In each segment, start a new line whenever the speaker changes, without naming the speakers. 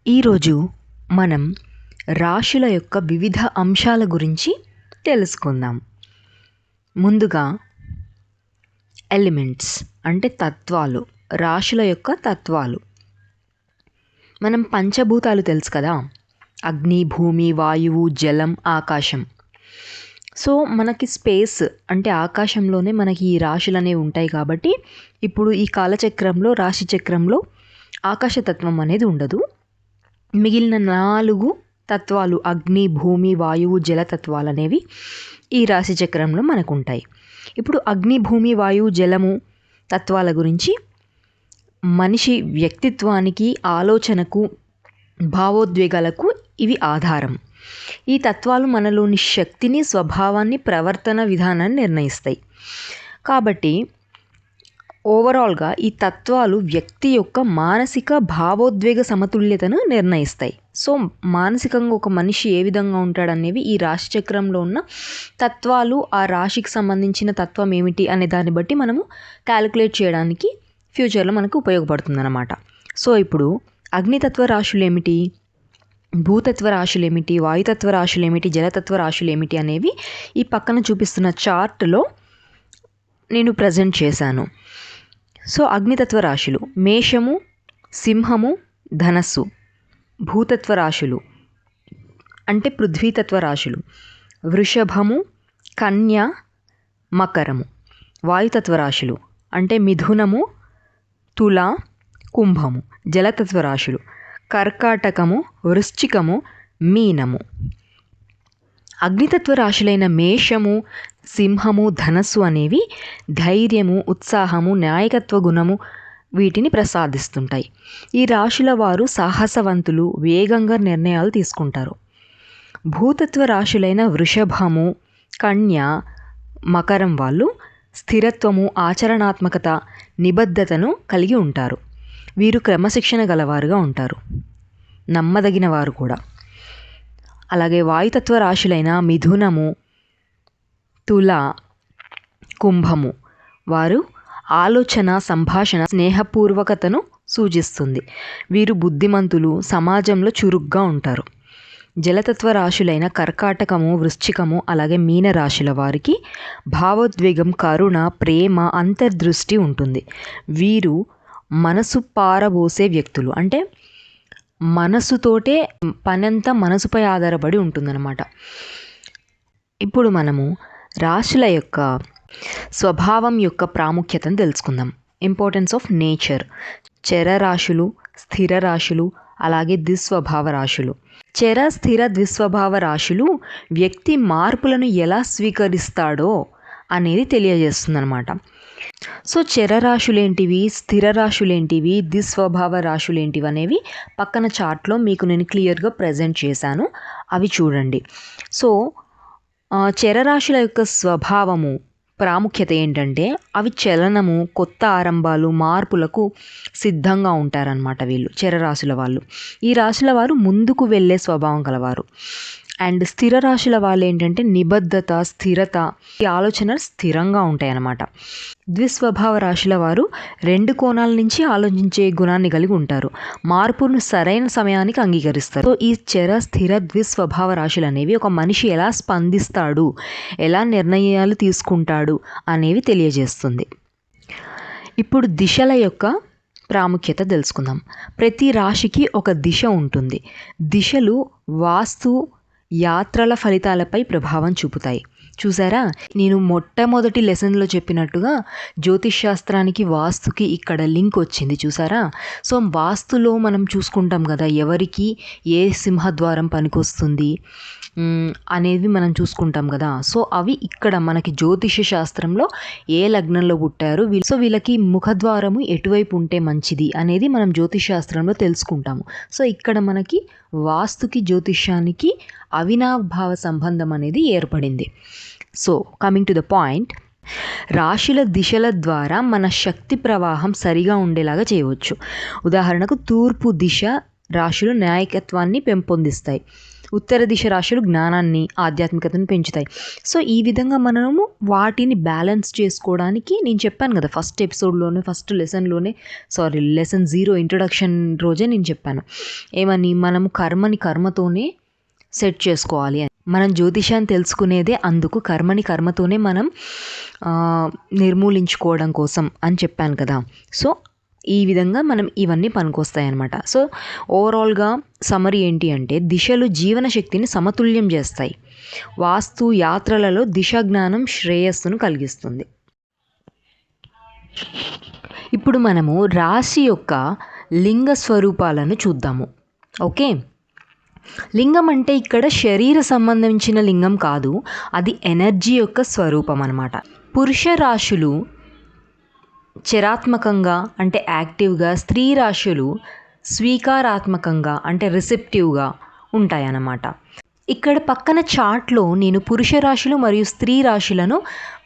ఈరోజు మనం రాశుల యొక్క వివిధ అంశాల గురించి తెలుసుకుందాం. ముందుగా ఎలిమెంట్స్ అంటే తత్వాలు, రాశుల యొక్క తత్వాలు. మనం పంచభూతాలు తెలుసు కదా, అగ్ని, భూమి, వాయువు, జలం, ఆకాశం. సో మనకి స్పేస్ అంటే ఆకాశంలోనే మనకి ఈ రాశులు అనేవి ఉంటాయి కాబట్టి ఇప్పుడు ఈ కాలచక్రంలో, రాశి చక్రంలో ఆకాశతత్వం అనేది ఉండదు. మిగిలిన 4 తత్వాలు అగ్ని, భూమి, వాయువు, జలతత్వాలు అనేవి ఈ రాశి చక్రంలో మనకు ఉంటాయి. ఇప్పుడు అగ్ని, భూమి, వాయువు, జలము తత్వాల గురించి మనిషి వ్యక్తిత్వానికి, ఆలోచనకు, భావోద్వేగాలకు ఇవి ఆధారం. ఈ తత్వాలు మనలోని శక్తిని, స్వభావాన్ని, ప్రవర్తన విధానాన్ని నిర్ణయిస్తాయి. కాబట్టి ఓవరాల్గా ఈ తత్వాలు వ్యక్తి యొక్క మానసిక, భావోద్వేగ సమతుల్యతను నిర్ణయిస్తాయి. సో మానసికంగా ఒక మనిషి ఏ విధంగా ఉంటాడనేవి ఈ రాశి చక్రంలో ఉన్న తత్వాలు, ఆ రాశికి సంబంధించిన తత్వం ఏమిటి అనే దాన్ని బట్టి మనము క్యాలిక్యులేట్ చేయడానికి ఫ్యూచర్లో మనకు ఉపయోగపడుతుందన్నమాట. సో ఇప్పుడు అగ్నితత్వ రాశులు ఏమిటి, భూతత్వ రాశులు ఏమిటి, వాయుతత్వ రాశులు ఏమిటి, జలతత్వ రాశులు ఏమిటి అనేవి ఈ పక్కన చూపిస్తున్న చార్ట్లో నేను ప్రజెంట్ చేశాను. సో అగ్నితత్వ రాశులు మేషము, సింహము, ధనస్సు. భూతత్వ రాశులు అంటే పృథ్వీతత్వ రాశులు వృషభము, కన్య, మకరము. వాయుతత్వ రాశులు అంటే మిథునము, తుల, కుంభము. జలతత్వ రాశులు కర్కాటకము, వృశ్చికము, మీనము. అగ్నితత్వ రాశులైన మేషము, సింహము, ధనస్సు అనేవి ధైర్యము, ఉత్సాహము, నాయకత్వ గుణము వీటిని ప్రసాదిస్తుంటాయి. ఈ రాశుల వారు సాహసవంతులు, వేగంగా నిర్ణయాలు తీసుకుంటారు. భూతత్వ రాశులైన వృషభము, కన్య, మకరం వాళ్ళు స్థిరత్వము, ఆచరణాత్మకత, నిబద్ధతను కలిగి ఉంటారు. వీరు క్రమశిక్షణ గలవారుగా ఉంటారు, నమ్మదగిన వారు కూడా. అలాగే వాయుతత్వ రాశులైన మిథునము, తుల, కుంభము వారు ఆలోచన, సంభాషణ, స్నేహపూర్వకతను సూచిస్తుంది. వీరు బుద్ధిమంతులు, సమాజంలో చురుగ్గా ఉంటారు. జలతత్వ రాశులైన కర్కాటకము, వృశ్చికము అలాగే మీన రాశుల వారికి భావోద్వేగం, కరుణ, ప్రేమ, అంతర్దృష్టి ఉంటుంది. వీరు మనసు పారబోసే వ్యక్తులు, అంటే మనసుతోటే పనంతా మనసుపై ఆధారపడి ఉంటుందన్నమాట. ఇప్పుడు మనము రాశుల యొక్క స్వభావం యొక్క ప్రాముఖ్యతను తెలుసుకుందాం. Importance of nature. చర రాశులు, స్థిర రాశులు అలాగే ద్విస్వభావ రాశులు. చర, స్థిర, ద్విస్వభావ రాశులు వ్యక్తి మార్పులను ఎలా స్వీకరిస్తాడో అనేది తెలియజేస్తుందన్నమాట. సో చర రాశులేంటివి, స్థిర రాశులేంటివి, ద్విస్వభావ రాశులేంటివి అనేవి పక్కన చార్ట్లో మీకు నేను క్లియర్గా ప్రజెంట్ చేశాను, అవి చూడండి. సో చరరాశుల యొక్క స్వభావము, ప్రాముఖ్యత ఏంటంటే అవి చలనము, కొత్త ఆరంభాలు, మార్పులకు సిద్ధంగా ఉంటారనమాట వీళ్ళు చరరాశుల వాళ్ళు. ఈ రాశుల వారు ముందుకు వెళ్ళే స్వభావం కలవారు. అండ్ స్థిర రాశుల వాళ్ళు ఏంటంటే నిబద్ధత, స్థిరత, ఈ ఆలోచనలు స్థిరంగా ఉంటాయి అన్నమాట. ద్విస్వభావ రాశుల వారు 2 కోణాల నుంచి ఆలోచించే గుణాన్ని కలిగి ఉంటారు. మార్పును సరైన సమయానికి అంగీకరిస్తారు. సో ఈ చర, స్థిర, ద్విస్వభావ రాశులు అనేవి ఒక మనిషి ఎలా స్పందిస్తాడు, ఎలా నిర్ణయాలు తీసుకుంటాడు అనేవి తెలియజేస్తుంది. ఇప్పుడు దిశల యొక్క ప్రాముఖ్యత తెలుసుకుందాం. ప్రతి రాశికి ఒక దిశ ఉంటుంది. దిశలు వాస్తు, యాత్రల ఫలితాలపై ప్రభావం చూపుతాయి. చూసారా, నేను మొట్టమొదటి లెసన్లో చెప్పినట్టుగా జ్యోతిష్ శాస్త్రానికి, వాస్తుకి ఇక్కడ లింక్ వచ్చింది చూసారా. సో వాస్తులో మనం చూసుకుంటాం కదా, ఎవరికి ఏ సింహద్వారం పనికొస్తుంది అనేది మనం చూసుకుంటాం కదా. సో అవి ఇక్కడ మనకి జ్యోతిష శాస్త్రంలో ఏ లగ్నంలో పుట్టారు సో వీళ్ళకి ముఖద్వారము ఎటువైపు ఉంటే మంచిది అనేది మనం జ్యోతిష్ శాస్త్రంలో తెలుసుకుంటాము. సో ఇక్కడ మనకి వాస్తుకి, జ్యోతిష్యానికి అవినాభావ సంబంధం అనేది ఏర్పడింది. So coming to the point, రాశుల దిశల ద్వారా మన శక్తి ప్రవాహం సరిగా ఉండేలాగా చేయవచ్చు. ఉదాహరణకు తూర్పు దిశ రాశులు నాయకత్వాన్ని పెంపొందిస్తాయి. ఉత్తర దిశ రాశులు జ్ఞానాన్ని, ఆధ్యాత్మికతను పెంచుతాయి. సో ఈ విధంగా మనము వాటిని బ్యాలెన్స్ చేసుకోవడానికి నేను చెప్పాను కదా ఫస్ట్ ఎపిసోడ్లోనే, ఫస్ట్ లెసన్లోనే, లెసన్ 0 ఇంట్రొడక్షన్ రోజే నేను చెప్పాను ఏమని, మనము కర్మని కర్మతోనే సెట్ చేసుకోవాలి అని. మనం జ్యోతిషాన్ని తెలుసుకునేదే అందుకు, కర్మని కర్మతోనే మనం నిర్మూలించుకోవడం కోసం అని చెప్పాను కదా. సో ఈ విధంగా మనం ఇవన్నీ పనికొస్తాయి అన్నమాట. సో ఓవరాల్గా సమరీ ఏంటి అంటే, దిశలు జీవన శక్తిని సమతుల్యం చేస్తాయి. వాస్తు యాత్రలలో దిశ జ్ఞానం శ్రేయస్సును కలిగిస్తుంది. ఇప్పుడు మనము రాశి యొక్క లింగ స్వరూపాలను చూద్దాము. ఓకే, లింగం అంటే ఇక్కడ శరీర సంబంధించిన లింగం కాదు, అది ఎనర్జీ యొక్క స్వరూపం అన్నమాట. పురుష రాశులు చరాత్మకంగా అంటే యాక్టివ్గా, స్త్రీ రాశులు స్వీకారాత్మకంగా అంటే రిసెప్టివ్గా ఉంటాయన్నమాట. ఇక్కడ పక్కన చార్ట్లో నేను పురుష రాశులు మరియు స్త్రీ రాశులను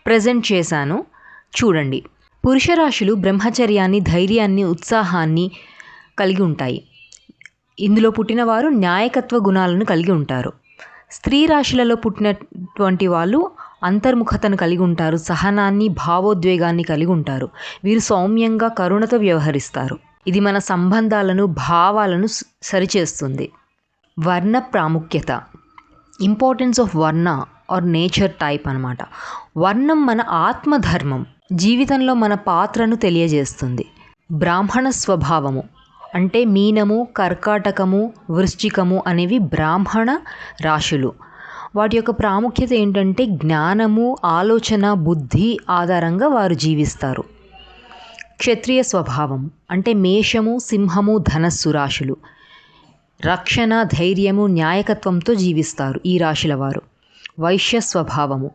ప్రజెంట్ చేశాను, చూడండి. పురుష రాశులు బ్రహ్మచర్యాన్ని, ధైర్యాన్ని, ఉత్సాహాన్ని కలిగి ఉంటాయి. ఇందులో పుట్టిన వారు నాయకత్వ గుణాలను కలిగి ఉంటారు. స్త్రీ రాశులలో పుట్టినటువంటి వాళ్ళు అంతర్ముఖతను కలిగి ఉంటారు, సహనాన్ని, భావోద్వేగాన్ని కలిగి ఉంటారు. వీరు సౌమ్యంగా, కరుణతో వ్యవహరిస్తారు. ఇది మన సంబంధాలను, భావాలను సరిచేస్తుంది. వర్ణ ప్రాముఖ్యత, ఇంపార్టెన్స్ ఆఫ్ వర్ణ ఆర్ నేచర్ టైప్ అన్నమాట. వర్ణం మన ఆత్మధర్మం, జీవితంలో మన పాత్రను తెలియజేస్తుంది. బ్రాహ్మణ స్వభావము అంటే మీనము, కర్కాటకము, వృశ్చికము అనేవి బ్రాహ్మణ రాశులు. వాటి యొక్క ప్రాముఖ్యత ఏంటంటే జ్ఞానము, ఆలోచన, బుద్ధి ఆధారంగా వారు జీవిస్తారు. క్షత్రియ స్వభావం అంటే మేషము, సింహము, ధనస్సు రాశులు. రక్షణ, ధైర్యము, న్యాయకత్వంతో జీవిస్తారు ఈ రాశుల వారు. వైశ్య స్వభావము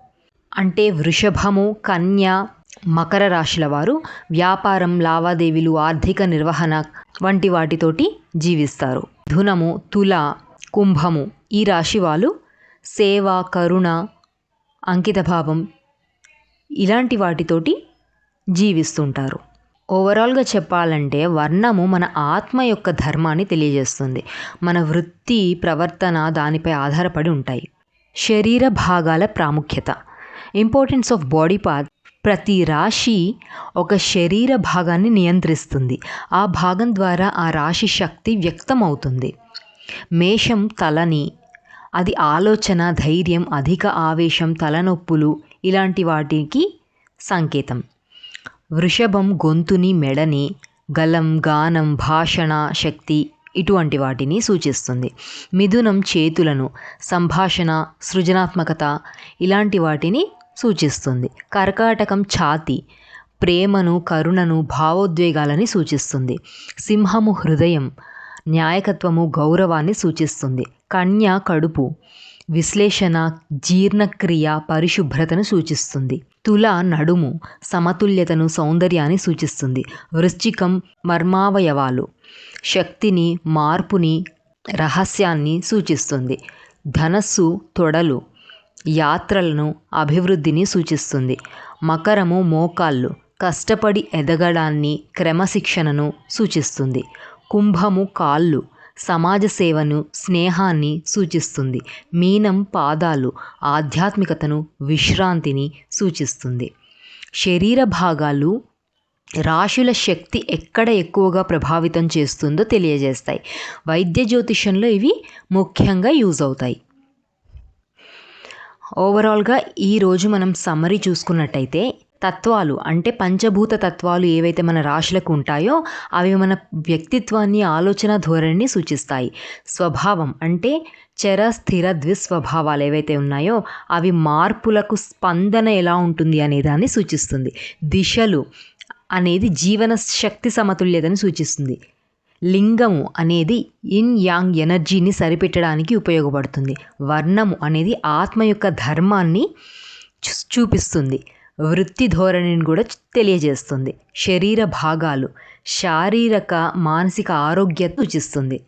అంటే వృషభము, కన్య, మకర రాశుల వారు వ్యాపారం, లావాదేవీలు, ఆర్థిక నిర్వహణ వంటి వాటితోటి జీవిస్తారు. ధునము, తుల, కుంభము ఈ రాశి వాళ్ళు సేవ, కరుణ, అంకితభావం ఇలాంటి వాటితోటి జీవిస్తుంటారు. ఓవరాల్గా చెప్పాలంటే వర్ణము మన ఆత్మ యొక్క ధర్మాన్ని తెలియజేస్తుంది. మన వృత్తి, ప్రవర్తన దానిపై ఆధారపడి ఉంటాయి. శరీర భాగాల ప్రాముఖ్యత, ఇంపార్టెన్స్ ఆఫ్ బాడీ పార్ట్. ప్రతి రాశి ఒక శరీర భాగాన్ని నియంత్రిస్తుంది. ఆ భాగం ద్వారా ఆ రాశి శక్తి వ్యక్తమవుతుంది. మేషం తలని, అది ఆలోచన, ధైర్యం, అధిక ఆవేశం, తలనొప్పులు ఇలాంటి వాటికి సంకేతం. వృషభం గొంతుని, మెడని, గలం, గానం, భాషణ శక్తి ఇటువంటి వాటిని సూచిస్తుంది. మిథునం చేతులను, సంభాషణ, సృజనాత్మకత ఇలాంటి వాటిని సూచిస్తుంది. కర్కాటకం ఛాతి, ప్రేమను, కరుణను, భావోద్వేగాలని సూచిస్తుంది. సింహము హృదయం, న్యాయకత్వము, గౌరవాన్ని సూచిస్తుంది. కన్య కడుపు, విశ్లేషణ, జీర్ణక్రియ, పరిశుభ్రతను సూచిస్తుంది. తుల నడుము, సమతుల్యతను, సౌందర్యాన్ని సూచిస్తుంది. వృశ్చికం మర్మావయవాలు, శక్తిని, మార్పుని, రహస్యాన్ని సూచిస్తుంది. ధనస్సు తొడలు, యాత్రలను, అభివృద్ధిని సూచిస్తుంది. మకరము మోకాళ్ళు, కష్టపడి ఎదగడాన్ని, క్రమశిక్షణను సూచిస్తుంది. కుంభము కాళ్ళు, సమాజ సేవను, స్నేహాన్ని సూచిస్తుంది. మీనం పాదాలు, ఆధ్యాత్మికతను, విశ్రాంతిని సూచిస్తుంది. శరీర భాగాలు రాశుల శక్తి ఎక్కడ ఎక్కువగా ప్రభావితం చేస్తుందో తెలియజేస్తాయి. వైద్య జ్యోతిషంలో ఇవి ముఖ్యంగా యూజ్ అవుతాయి. ఓవరాల్గా ఈరోజు మనం సమ్మరీ చూసుకున్నట్టయితే, తత్వాలు అంటే పంచభూత తత్వాలు ఏవైతే మన రాశులకు ఉంటాయో అవి మన వ్యక్తిత్వాన్ని, ఆలోచన ధోరణిని సూచిస్తాయి. స్వభావం అంటే చర, స్థిర, ద్విస్వభావాలు ఏవైతే ఉన్నాయో అవి మార్పులకు స్పందన ఎలా ఉంటుంది అనే దాన్ని సూచిస్తుంది. దిశలు అనేది జీవన శక్తి సమతుల్యతను సూచిస్తుంది. లింగము అనేది ఇన్ యాంగ్ ఎనర్జీని సరిపెట్టడానికి ఉపయోగపడుతుంది. వర్ణము అనేది ఆత్మ యొక్క ధర్మాన్ని చూపిస్తుంది. వృత్తి ధోరణిని కూడా తెలియజేస్తుంది. శరీర భాగాలు శారీరక, మానసిక ఆరోగ్యత సూచిస్తుంది.